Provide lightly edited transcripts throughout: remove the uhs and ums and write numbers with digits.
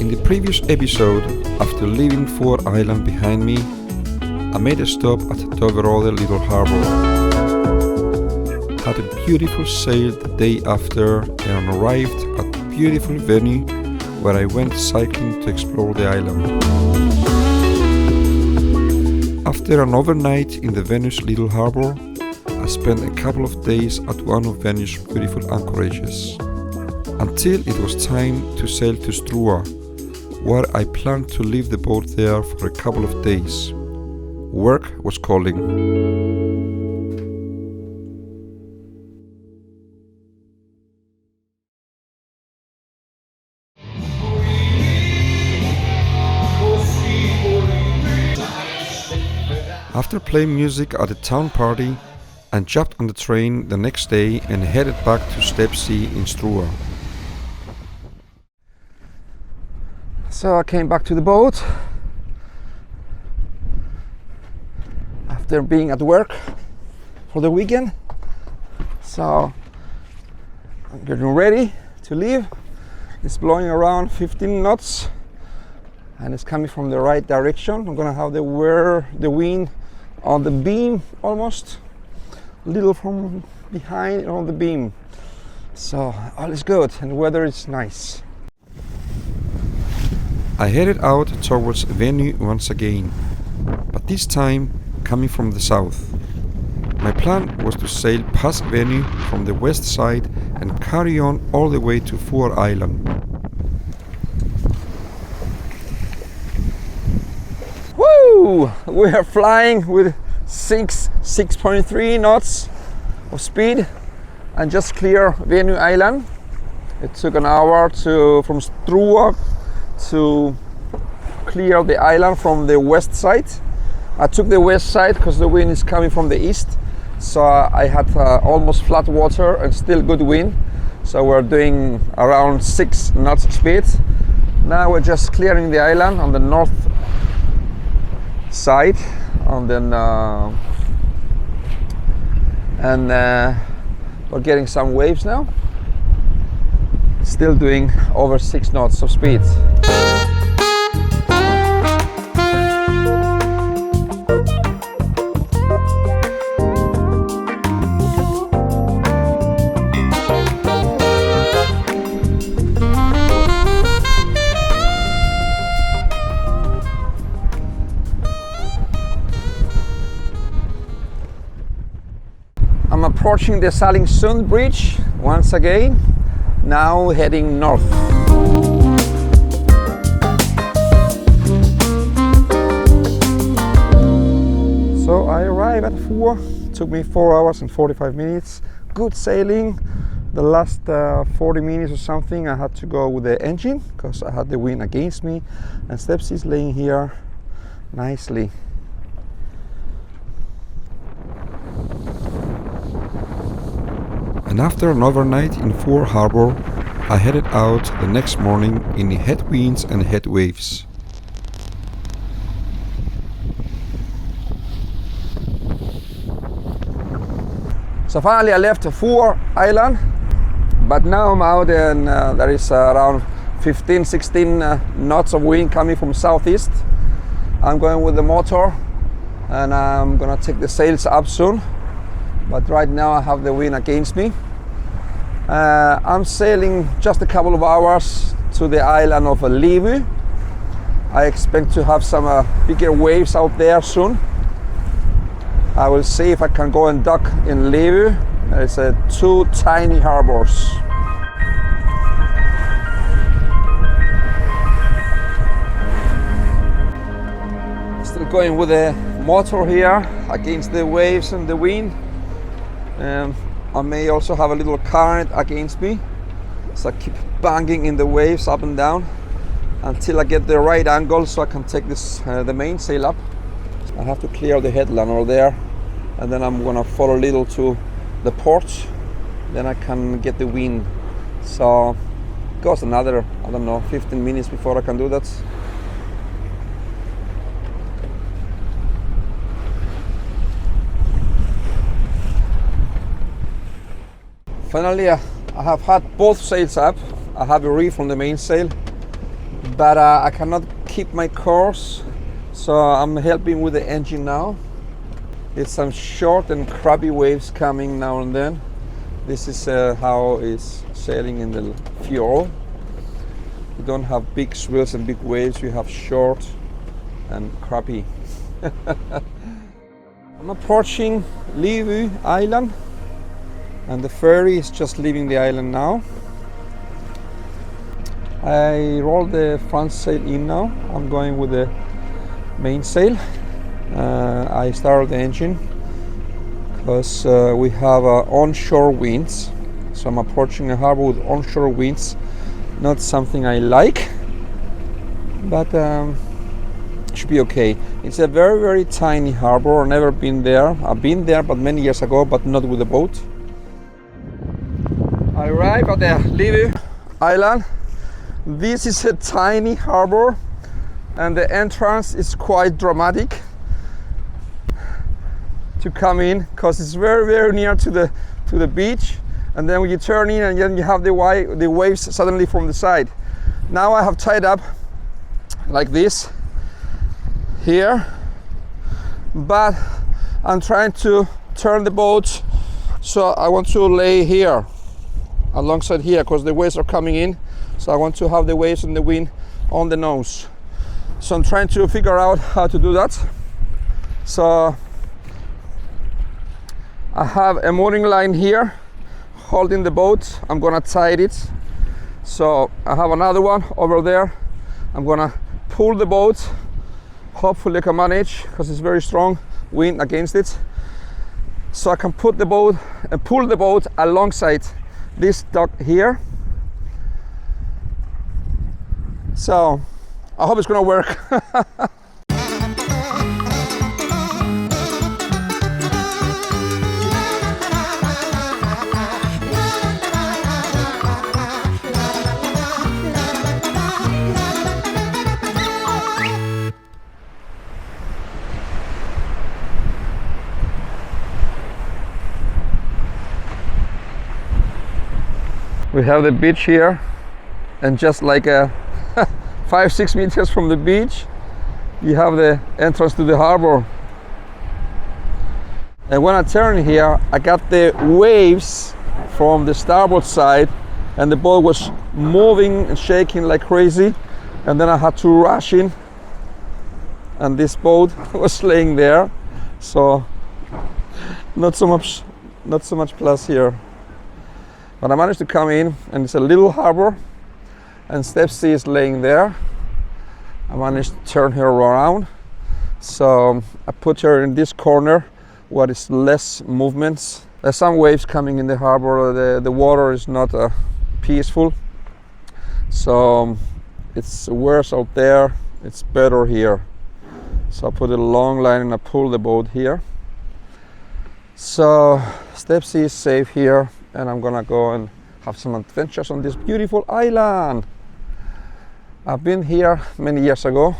In the previous episode, after leaving Fjord Island behind me, I made a stop at Dovreråde little harbour. Had a beautiful sail the day after and arrived at a beautiful venue where I went cycling to explore the island. After an overnight in the Venus little harbour, I spent a couple of days at one of Venus' beautiful anchorages, until it was time to sail to Struer, where I planned to leave the boat there for a couple of days. Work was calling. After playing music at a town party, I jumped on the train the next day and headed back to Stepsea in Struer. So I came back to the boat after being at work for the weekend. So I'm getting ready to leave. It's blowing around 15 knots and it's coming from the right direction. I'm gonna have the wind on the beam almost, a little from behind on the beam. So all is good and the weather is nice. I headed out towards Venue once again, but this time coming from the south. My plan was to sail past Venue from the west side and carry on all the way to Fjord Island. Woo! We are flying with 6.3 knots of speed and just clear Venue Island. It took an hour from Struer to clear the island from the west side. I took the west side because the wind is coming from the east, so I had almost flat water and still good wind, so we're doing around 6 knots speed. Now we're just clearing the island on the north side, and then we're getting some waves now. Still doing over 6 knots of speed. I'm approaching the Sallingsund Bridge once again, now heading north. So I arrived at Fjord, took me 4 hours and 45 minutes, good sailing. The last 40 minutes or something I had to go with the engine because I had the wind against me, and Stepsea is laying here nicely. And after an overnight in Fjord Harbour, I headed out the next morning in the headwinds and headwaves. So finally I left Fjord Island, but now I'm out and there is around 15-16 knots of wind coming from southeast. I'm going with the motor and I'm gonna take the sails up soon, but right now I have the wind against me. I'm sailing just a couple of hours to the island of Livø. I expect to have some bigger waves out there soon. I will see if I can go and dock in Livø. There's 2 tiny harbours. Still going with the motor here against the waves and the wind. I may also have a little current against me, so I keep banging in the waves up and down until I get the right angle so I can take this the mainsail up. I have to clear the headland over there, and then I'm gonna follow a little to the port, then I can get the wind. So it goes another, I don't know, 15 minutes before I can do that. Finally, I have had both sails up. I have a reef on the mainsail. but I cannot keep my course, so I'm helping with the engine now. It's some short and crabby waves coming now and then. This is how it's sailing in the fjord. You don't have big swells and big waves, you have short and crabby. I'm approaching Livø island, and the ferry is just leaving the island now. I rolled the front sail in now. I'm going with the main sail. I started the engine because we have onshore winds. So I'm approaching a harbor with onshore winds. Not something I like, but it should be okay. It's a very, very tiny harbor. I've never been there. I've been there, but many years ago, but not with a boat. I arrived at the Livø island. This is a tiny harbor, and the entrance is quite dramatic to come in because it's very, very near to the beach. And then when you turn in, and then you have the waves suddenly from the side. Now I have tied up like this here, but I'm trying to turn the boat, so I want to lay here alongside here because the waves are coming in. So I want to have the waves and the wind on the nose. So I'm trying to figure out how to do that. So I have a mooring line here holding the boat. I'm gonna tie it. So I have another one over there. I'm gonna pull the boat. Hopefully I can manage because it's very strong wind against it. So I can put the boat and pull the boat alongside this dock here. So I hope it's gonna work. We have the beach here, and just like 5-6 meters from the beach, you have the entrance to the harbor. And when I turn here, I got the waves from the starboard side, and the boat was moving and shaking like crazy. And then I had to rush in, and this boat was laying there. So not so much plus here. But I managed to come in, and it's a little harbor, and Step C is laying there. I managed to turn her around, so I put her in this corner where it's less movements. There's some waves coming in the harbor. The water is not peaceful, so it's worse out there. It's better here. So I put a long line and I pull the boat here. So Step C is safe here, and I'm gonna go and have some adventures on this beautiful island. I've been here many years ago,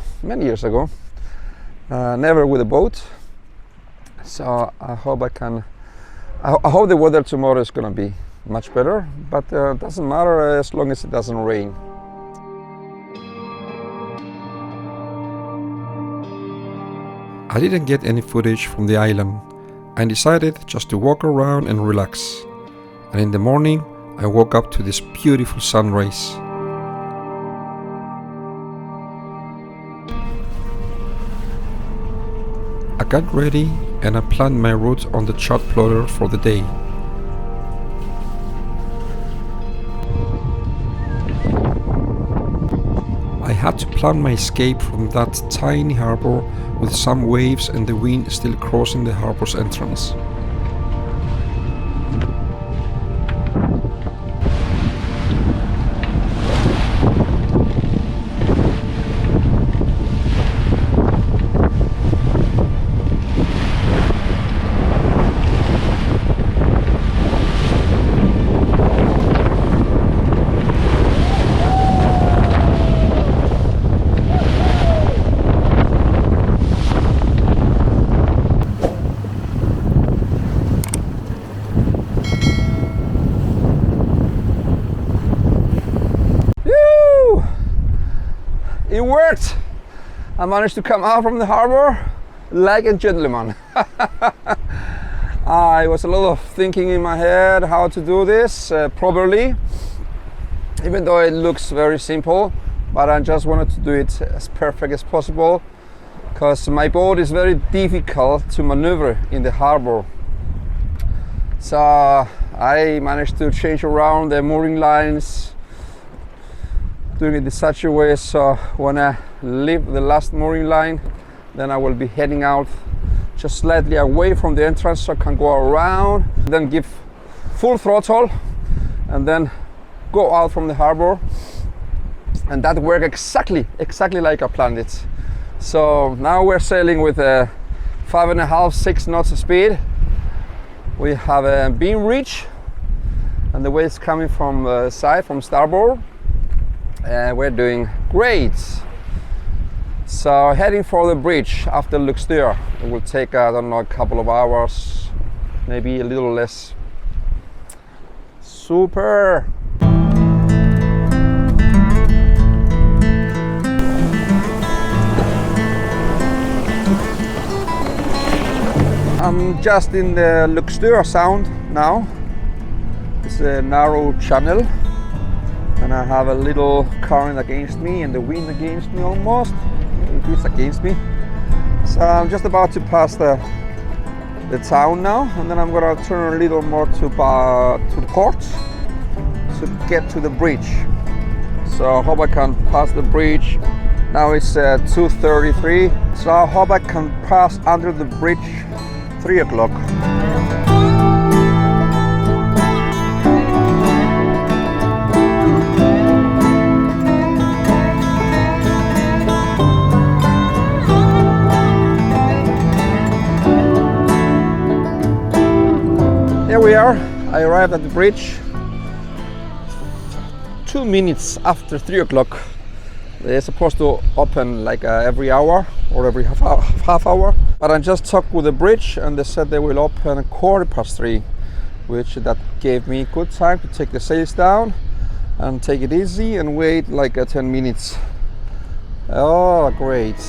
never with a boat. So I hope I hope the weather tomorrow is gonna be much better, but it doesn't matter as long as it doesn't rain. I didn't get any footage from the island. I decided just to walk around and relax. And in the morning, I woke up to this beautiful sunrise. I got ready and I planned my route on the chart plotter for the day. I had to plan my escape from that tiny harbor with some waves and the wind still crossing the harbor's entrance. it worked. I managed to come out from the harbor like a gentleman. I was a lot of thinking in my head how to do this properly, even though it looks very simple, but I just wanted to do it as perfect as possible, because my boat is very difficult to maneuver in the harbor. So I managed to change around the mooring lines, doing it in such a way so when I leave the last mooring line, then I will be heading out just slightly away from the entrance so I can go around, then give full throttle and then go out from the harbor. And that worked exactly like I planned it. So now we're sailing with a 5.5, 6 knots of speed. We have a beam reach and the waves coming from the side, from starboard. We're doing great. So heading for the bridge after Limfjord. It will take, I don't know, a couple of hours, maybe a little less. Super! I'm just in the Limfjord Sound now. It's a narrow channel and I have a little current against me and the wind against me almost. It is against me. So I'm just about to pass the town now, and then I'm gonna turn a little more to the port to get to the bridge. So I hope I can pass the bridge. Now it's 2:33, so I hope I can pass under the bridge 3 o'clock. Here we are. I arrived at the bridge 2 minutes after 3 o'clock. They're supposed to open like every hour or every half hour. But I just talked with the bridge and they said they will open 3:15, which that gave me good time to take the sails down and take it easy and wait like 10 minutes. Oh, great.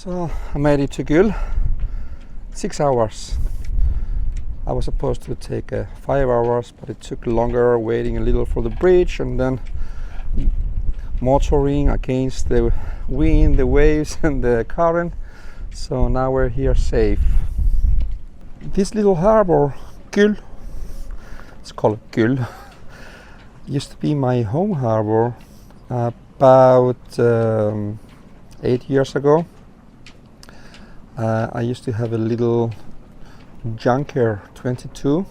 So I made it to Gjøl, 6 hours. I was supposed to take 5 hours, but it took longer, waiting a little for the bridge and then motoring against the wind, the waves and the current. So now we're here safe. This little harbor, Gjøl, it's called Gjøl, used to be my home harbor about 8 years ago. I used to have a little Junker 22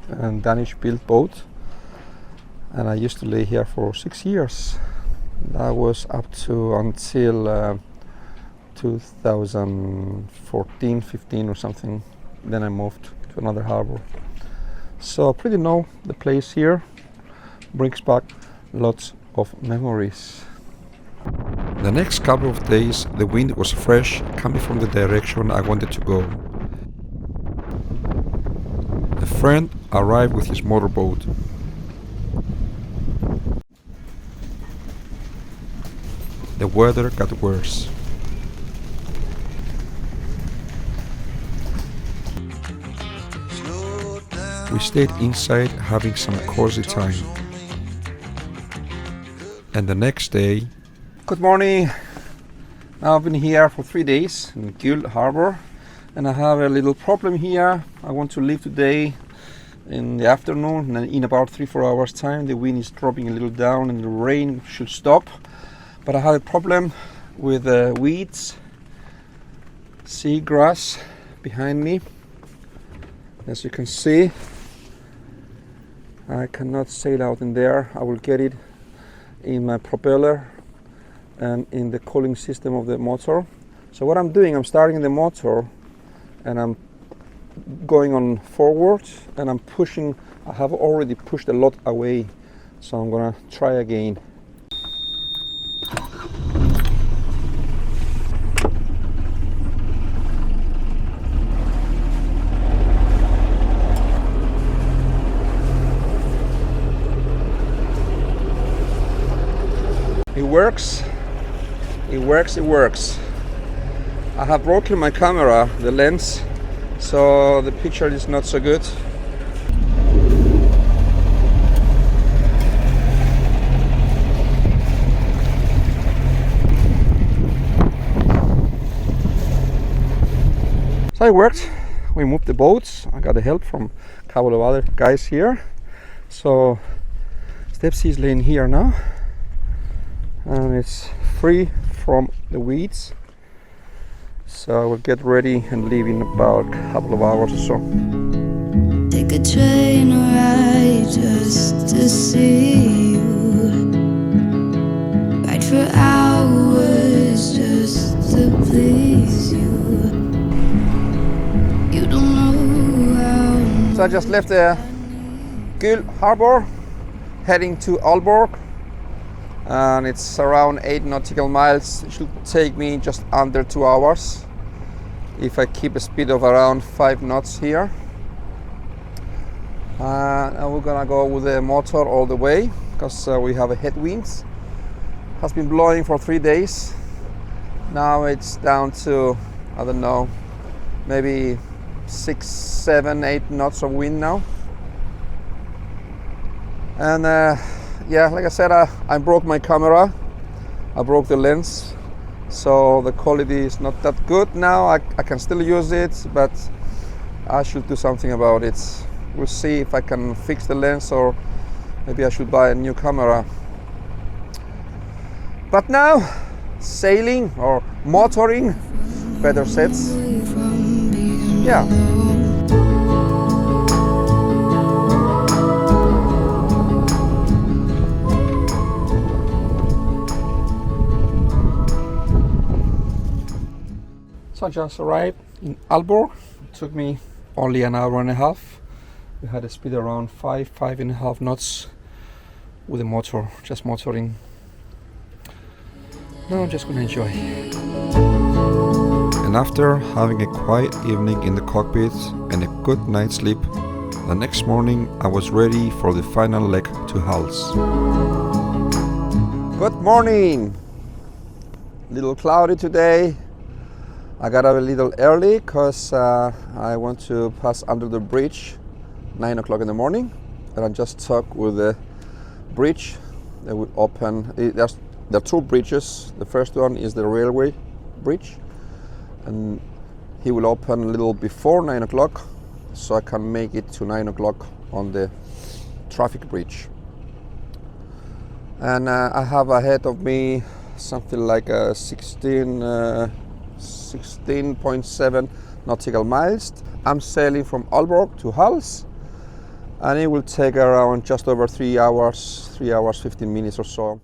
and Danish built boat, and I used to lay here for 6 years. That was up to until 2014, 15 or something. Then I moved to another harbor. So I pretty know the place here. Brings back lots of memories. The next couple of days the wind was fresh, coming from the direction I wanted to go. A friend arrived with his motorboat. The weather got worse. we stayed inside having some cozy time. And the next day... Good morning. Now I've been here for 3 days in Gjøl harbour, and I have a little problem here. I want to leave today in the afternoon, and in about 3-4 hours time the wind is dropping a little down and the rain should stop. But I have a problem with weeds, seagrass behind me. As you can see, I cannot sail out in there. I will get it in my propeller and in the cooling system of the motor. So what I'm doing, I'm starting the motor and I'm going on forward and I'm pushing. I have already pushed a lot away, so I'm gonna try again. It works. It works, it works. I have broken my camera, the lens, so the picture is not so good. So it worked. We moved the boats. I got the help from a couple of other guys here. So Stepsy is laying here now, and it's free from the weeds. So I will get ready and leave in about a couple of hours or so. Take a train ride just to see you. Ride for hours just to please you. You don't know how. So I just left the Gjøl harbour, heading to Aalborg. And it's around 8 nautical miles. It should take me just under 2 hours if I keep a speed of around 5 knots here. And we're gonna go with the motor all the way because we have a headwind. Has been blowing for 3 days. Now it's down to, I don't know, maybe 6, 7, 8 knots of wind now. And yeah, like I said, I broke my camera. I broke the lens, so the quality is not that good now. I can still use it, but I should do something about it. We'll see if I can fix the lens, or maybe I should buy a new camera. But now, sailing or motoring, better said. Yeah. So I just arrived in Aalborg. It took me only an hour and a half. We had a speed around 5.5 knots with the motor, just motoring. Now I'm just gonna enjoy. And after having a quiet evening in the cockpit and a good night's sleep, the next morning I was ready for the final leg to Hals. Good morning. Little cloudy today. I got up a little early because I want to pass under the bridge 9 o'clock in the morning, and I just talked with the bridge. They will open. There are 2 bridges. The first one is the railway bridge, and he will open a little before 9 o'clock, so I can make it to 9 o'clock on the traffic bridge. And I have ahead of me something like 16.7 nautical miles. I'm sailing from Aalborg to Hals, and it will take around just over 3 hours, 3 hours 15 minutes or so.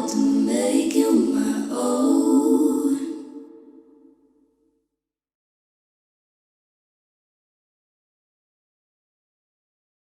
To